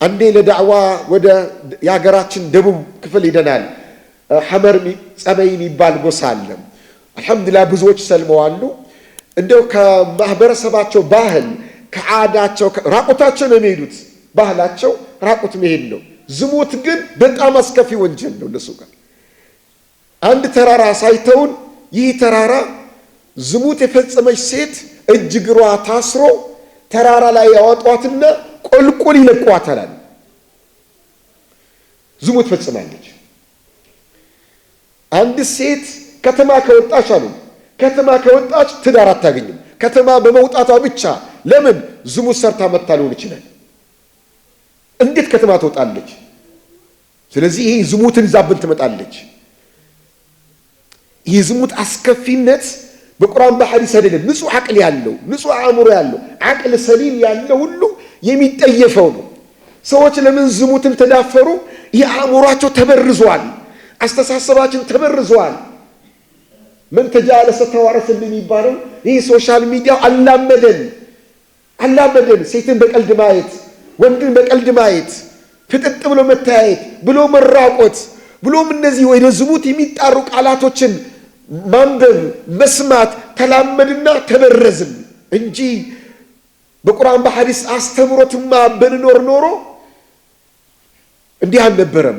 አንዴ ለዳዕዋ ወደ ያገራችን ደቡብ ክፍል ሄደናል ሐመር ጸበይ የሚባል ጎሳ አለ አልহামዱሊላህ ብዙዎች ሰልመዋሉ እንደው ከማህበረሰባቸው ባህል ከዓዳቸው ራቁታቸው ነው የሚሄዱት ባህላቸው ራቁት መሄድ ነው ዝሙት ግን በጣም አስከፊ ወንጀል ነው ለሱ ጋር አንድ ተራራ ሳይተውን ይህ ተራራ ዝሙት የፈጸመች ሴት እጅግሯ ታስሮ ተራራ ላይ ያወጧትና ቁልቁል ይለቋታል ዝሙት ፈጽማለች አንድ ሴት ከተማ ከወጣች አሉ ከተማ ከወጣች ትዳር አታገኝም ከተማ በመውጣቷ ብቻ ለምን ዝሙት ሰርታ መታለውን ይችላል እንዴት ከተማ ትወጣለች ስለዚህ ይሄ ዝሙትን ዛብን ትመጣለች ይሄ ዝሙት አስከፊነት በቁርአን በሐዲስ አይደለም ንጹህ አቅል ያለው ንጹህ አእምሮ ያለው አቅል ሰሊም ያለው ሁሉ የሚጠየፈው ነው ሰዎች ለምን ዝሙትን ተዳፈሩ የአእምሮአቸው ተበርዟል አስተሳሰባችን ተበርዟል ምን ተጃለሰ ተዋረስ እንደሚባለው ይሄ ሶሻል ሚዲያ አላመደን ሴትን በቀልድ ማየት ወንድን በቀልድ ማየት ፍጥጥ ብሎ መታየት ብሎ መራቆት ብሎም እነዚህ ወደ ዝሙት የሚጣሩ ቃላቶችን ማንበብ መስማት ተላመድና ተበረዝን እንጂ በቁርአን በሐዲስ አስተምሮትማ በንኖር ኖሮ እንዲህ አልነበረም